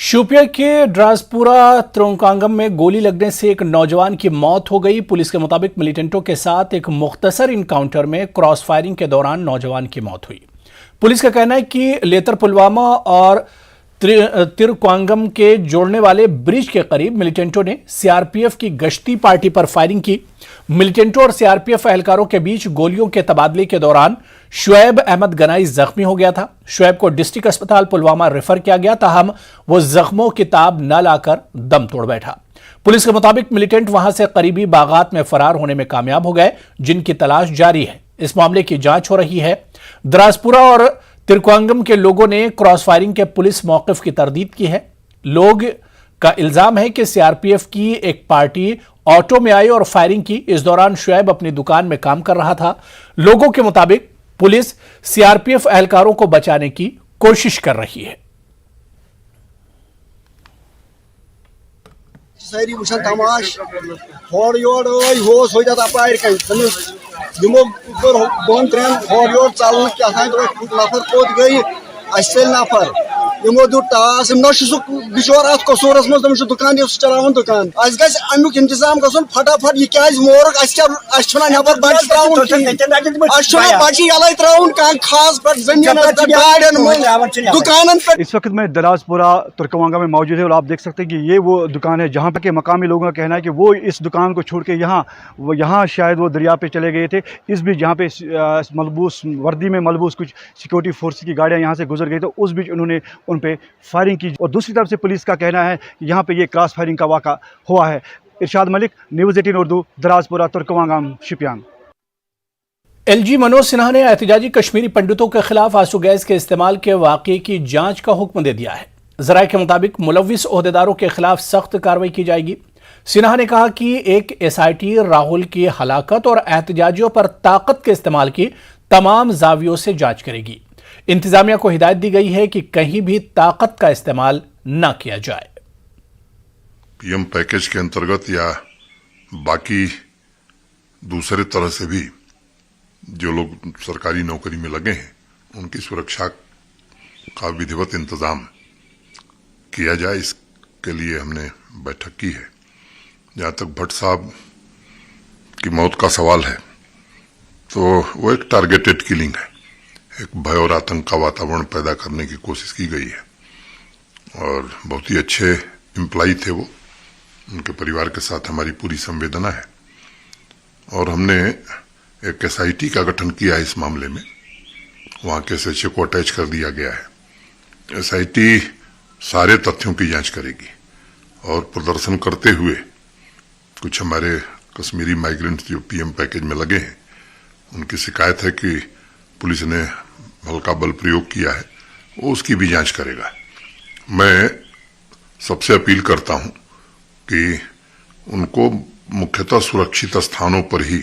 शोपियां के ड्रासपुरा त्रोंकांगम में गोली लगने से एक नौजवान की मौत हो गई। पुलिस के मुताबिक मिलिटेंटों के साथ एक मुख्तसर इनकाउंटर में क्रॉस फायरिंग के दौरान नौजवान की मौत हुई। पुलिस का कहना है कि लेतर पुलवामा और त्रिक्वांगम के जोड़ने वाले ब्रिज के करीब मिलिटेंटों ने सीआरपीएफ की गश्ती पार्टी पर फायरिंग की। मिलिटेंटों और सीआरपीएफ एहलकारों के बीच गोलियों के तबादले के दौरान शुएब अहमद गनाई जख्मी हो गया था। शुएब को डिस्ट्रिक्ट अस्पताल पुलवामा रेफर किया गया, ताहम वो जख्मों की ताब न लाकर दम तोड़ बैठा। पुलिस के मुताबिक मिलिटेंट वहां से करीबी बागात में फरार होने में कामयाब हो गए, जिनकी तलाश जारी है। इस मामले की जांच हो रही है। द्रासपुरा और त्रिक्वांगम के लोगों ने क्रॉस फायरिंग के पुलिस मौकिफ की तरदीद की है। लोग का इल्जाम है कि सीआरपीएफ की एक पार्टी ऑटो में आई और फायरिंग की। इस दौरान शुएब अपनी दुकान में काम कर रहा था। लोगों के मुताबिक पुलिस सीआरपीएफ एहलकारों को बचाने की कोशिश कर रही है। सारी वुचन तमाश हॉर योर होस हो जाता पायर कहीं तमिस दिमो ऊपर दोन ट्रेन हॉर योर चालू क्या है तो नफर कोत गई असल नफर यमो दु टास नशु बिचोर अत कसूरस मज तम दुकान ये चलावन दुकान आज गस अमुक इंतजाम गसन फटाफट ये क्या मोरक अछना नफर बच त्राउन अछना बची अलै त्राउन का खास पर जमीन गाड़न दुकानन पर। इस वक्त मैं दराजपुरा तुर्कवांगा में मौजूद है और आप देख सकते हैं कि ये वो दुकान है जहाँ के मकामी लोगों का कहना है कि वो इस दुकान को छोड़ के यहाँ शायद वो दरिया पे चले गए थे। इस बीच जहाँ पे मलबूस वर्दी में मलबूस कुछ सिक्योरिटी फोर्स की गाड़ियाँ यहाँ से गुजर गई, तो उस बीच उन्होंने उन पे फायरिंग की। और दूसरी तरफ से पुलिस का कहना है कि यहाँ पे ये क्रॉस फायरिंग का वाक़ा हुआ है। इरशाद मलिक, न्यूज़ 18 उर्दू, दराजपुरा तुर्कवांगाम, शोपियां। एलजी मनोज सिन्हा ने एहतजाजी कश्मीरी पंडितों के खिलाफ आंसू गैस के इस्तेमाल के वाक़े की जांच का हुक्म दे दिया है। ज़राए के मुताबिक मुलव्विस ओहदेदारों के खिलाफ सख्त कार्रवाई की जाएगी। सिन्हा ने कहा कि एक एसआईटी राहुल की हलाकत और एहतजाजियों पर ताकत के इस्तेमाल की तमाम जावियों से जांच करेगी। इंतजामिया को हिदायत दी गई है कि कहीं भी ताकत का इस्तेमाल न किया जाए। पीएम पैकेज के अंतर्गत या बाकी दूसरे तरह से भी जो लोग सरकारी नौकरी में लगे हैं उनकी सुरक्षा का विधिवत इंतजाम किया जाए, इसके लिए हमने बैठक की है। जहां तक भट्ट साहब की मौत का सवाल है तो वो एक टारगेटेड किलिंग है, एक भय और आतंक का वातावरण पैदा करने की कोशिश की गई है और बहुत ही अच्छे एम्प्लॉय थे वो। उनके परिवार के साथ हमारी पूरी संवेदना है और हमने एक एसआईटी का गठन किया है इस मामले में। वहां के एसएचओ को अटैच कर दिया गया है। एसआईटी सारे तथ्यों की जांच करेगी और प्रदर्शन करते हुए कुछ हमारे कश्मीरी माइग्रेंट्स जो पीएम पैकेज में लगे हैं उनकी शिकायत है कि पुलिस ने हल्का बल प्रयोग किया है, वो उसकी भी जांच करेगा। मैं सबसे अपील करता हूं कि उनको मुख्यतः सुरक्षित स्थानों पर ही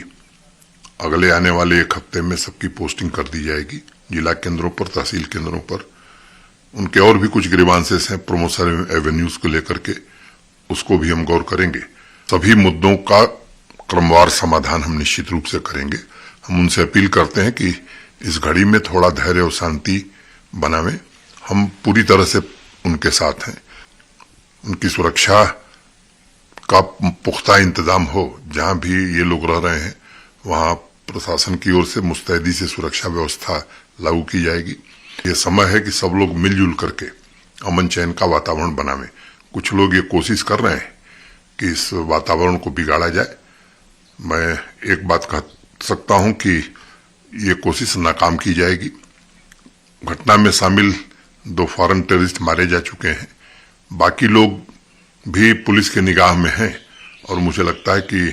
अगले आने वाले एक हफ्ते में सबकी पोस्टिंग कर दी जाएगी। जिला केंद्रों पर, तहसील केंद्रों पर उनके और भी कुछ ग्रीवांसेस हैं प्रमोशन एवेन्यूज को लेकर के, उसको भी हम गौर करेंगे। सभी मुद्दों का क्रमवार समाधान हम निश्चित रूप से करेंगे। हम उनसे अपील करते हैं कि इस घड़ी में थोड़ा धैर्य और शांति बनावें। हम पूरी तरह से उनके साथ हैं। उनकी सुरक्षा का पुख्ता इंतजाम हो। जहां भी ये लोग रह रहे हैं वहां प्रशासन की ओर से मुस्तैदी से सुरक्षा व्यवस्था लागू की जाएगी। ये समय है कि सब लोग मिलजुल करके अमन चैन का वातावरण बनावें। कुछ लोग ये कोशिश कर रहे हैं कि इस वातावरण को बिगाड़ा जाए। मैं एक बात कह सकता हूं कि ये कोशिश नाकाम की जाएगी। घटना में शामिल 2 फॉरेन टेररिस्ट मारे जा चुके हैं। बाकी लोग भी पुलिस के निगाह में हैं और मुझे लगता है कि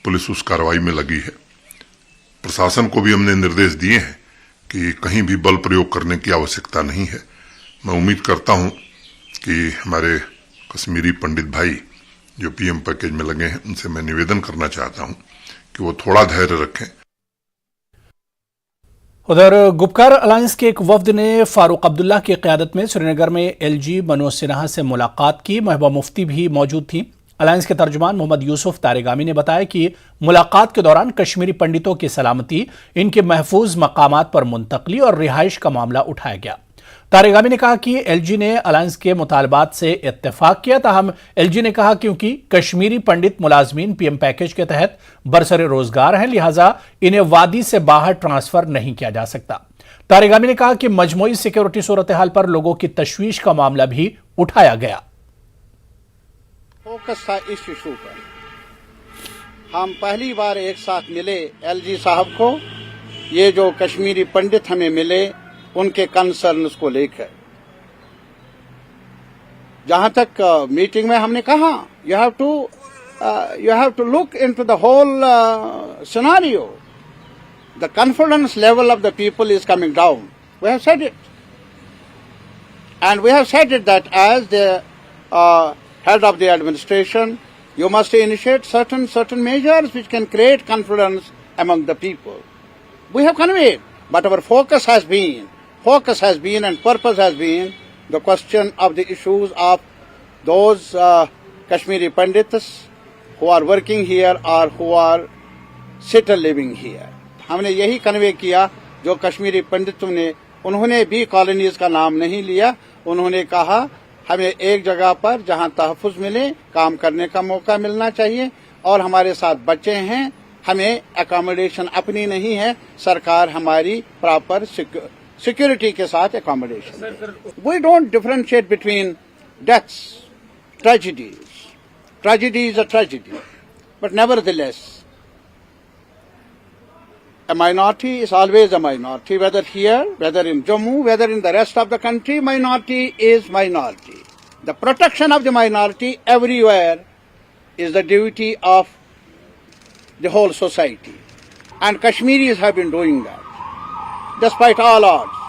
पुलिस उस कार्रवाई में लगी है। प्रशासन को भी हमने निर्देश दिए हैं कि कहीं भी बल प्रयोग करने की आवश्यकता नहीं है। मैं उम्मीद करता हूं कि हमारे कश्मीरी पंडित भाई जो पीएम पैकेज में लगे हैं उनसे मैं निवेदन करना चाहता हूं कि वो थोड़ा धैर्य रखें। उधर गुपकार अलायंस के एक वफ्द ने फारूक अब्दुल्ला की क़यादत में श्रीनगर में एलजी मनोज सिन्हा से मुलाकात की। महबूबा मुफ्ती भी मौजूद थी। अलायंस के तर्जुमान मोहम्मद यूसुफ तारेगामी ने बताया कि मुलाकात के दौरान कश्मीरी पंडितों की सलामती, इनके महफूज मकामात पर मुंतकली और रिहाइश का मामला उठाया गया। तारिगामी ने कहा कि एलजी ने अलायंस के मुतालबात से इत्तेफाक किया, ताहम एलजी ने कहा क्योंकि कश्मीरी पंडित मुलाजमीन पीएम पैकेज के तहत बरसरे रोजगार हैं, लिहाजा इन्हें वादी से बाहर ट्रांसफर नहीं किया जा सकता। तारिगामी ने कहा कि मजमूई सिक्योरिटी सूरत हाल पर लोगों की तशवीश का मामला भी उठाया गया। फोकस था इस इशू पर। हम पहली बार एक साथ मिले एलजी साहब को, ये जो कश्मीरी पंडित हमें मिले उनके कंसर्न्स को लेकर। जहां तक मीटिंग में हमने कहा you have to look into the whole scenario. The confidence level of the people is coming down. We have said it and we have said it that as the head of the administration, you must initiate certain measures which can create confidence among the people. We have conveyed, but our focus has been and purpose has been the question of the issues of those Kashmiri Pandits who are working here or who are settled living here. हमने यही convey किया। जो कश्मीरी पंडितों ने, उन्होंने भी colonies का नाम नहीं लिया। उन्होंने कहा हमें एक जगह पर जहां तहफ़्फ़ुज़ मिले, काम करने का मौका मिलना चाहिए, और हमारे साथ बच्चे हैं, हमें अकोमोडेशन अपनी नहीं है, सरकार हमारी प्रॉपर सिक्योरिटी के साथ accommodation. We don't differentiate between deaths, tragedies. Tragedy is a tragedy, but nevertheless a minority is always a minority, whether here, whether in Jammu, whether in the rest of the country, minority is minority. The protection of the minority everywhere is the duty of the whole society. And Kashmiris have been doing that, despite all odds.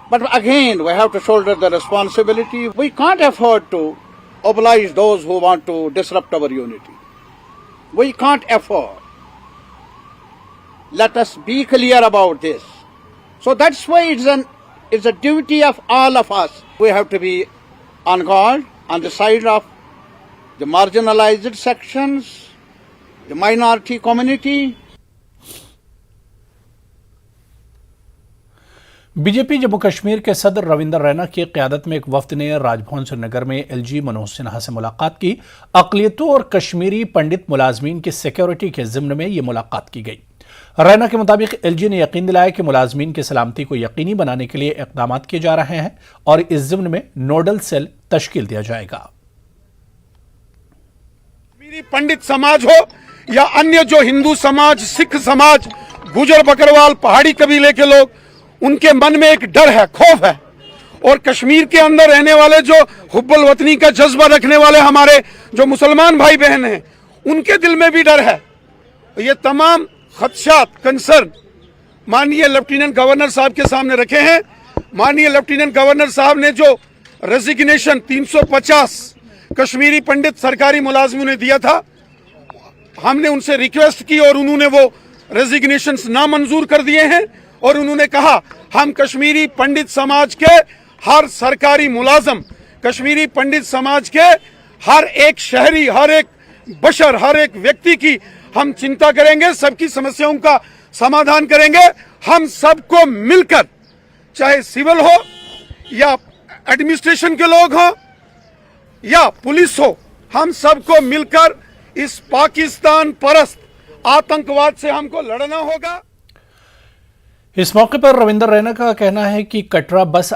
But again, we have to shoulder the responsibility. We can't afford to oblige those who want to disrupt our unity. We can't afford. Let us be clear about this. So that's why it's a duty of all of us. We have to be on guard on the side of the marginalized sections, the minority community. BJP Jammu Kashmir के सदर रविंदर रैना की क़यादत में एक वफ्द ने राजभवन श्रीनगर में LG Manoj Sinha से मुलाकात की। अक़लियतों और कश्मीरी पंडित मुलाजमीन की सिक्योरिटी के ज़िम्न में ये मुलाकात की गई। रैना के मुताबिक एलजी ने यकीन दिलाया कि मुलाजमीन की सलामती को यकीनी बनाने के लिए इक़दाम किए जा रहे हैं और इस ज़िम्न में नोडल सेल तश्कील दिया जाएगा। कश्मीरी पंडित समाज हो या अन्य जो हिंदू समाज, सिख समाज, गुजर बकरवाल, पहाड़ी कबीले के लोग, उनके मन में एक डर है, खौफ है। और कश्मीर के अंदर रहने वाले जो हुब्बुल वतनी का जज्बा रखने वाले हमारे जो मुसलमान भाई बहन हैं, उनके दिल में भी डर है। ये तमाम खदशात, कंसर्न माननीय लेफ्टिनेंट गवर्नर साहब के सामने रखे हैं। माननीय लेफ्टिनेंट गवर्नर साहब ने जो रेजिग्नेशन 350 कश्मीरी पंडित सरकारी मुलाजिमों ने दिया था, हमने उनसे रिक्वेस्ट की और उन्होंने वो रेजिग्नेशन नामंजूर कर दिए हैं। और उन्होंने कहा हम कश्मीरी पंडित समाज के हर सरकारी मुलाजम, कश्मीरी पंडित समाज के हर एक शहरी, हर एक बशर, हर एक व्यक्ति की हम चिंता करेंगे, सबकी समस्याओं का समाधान करेंगे। हम सबको मिलकर, चाहे सिविल हो या एडमिनिस्ट्रेशन के लोग हो या पुलिस हो, हम सबको मिलकर इस पाकिस्तान परस्त आतंकवाद से हमको लड़ना होगा। इस मौके पर रविंदर रैना का कहना है कि कटरा बस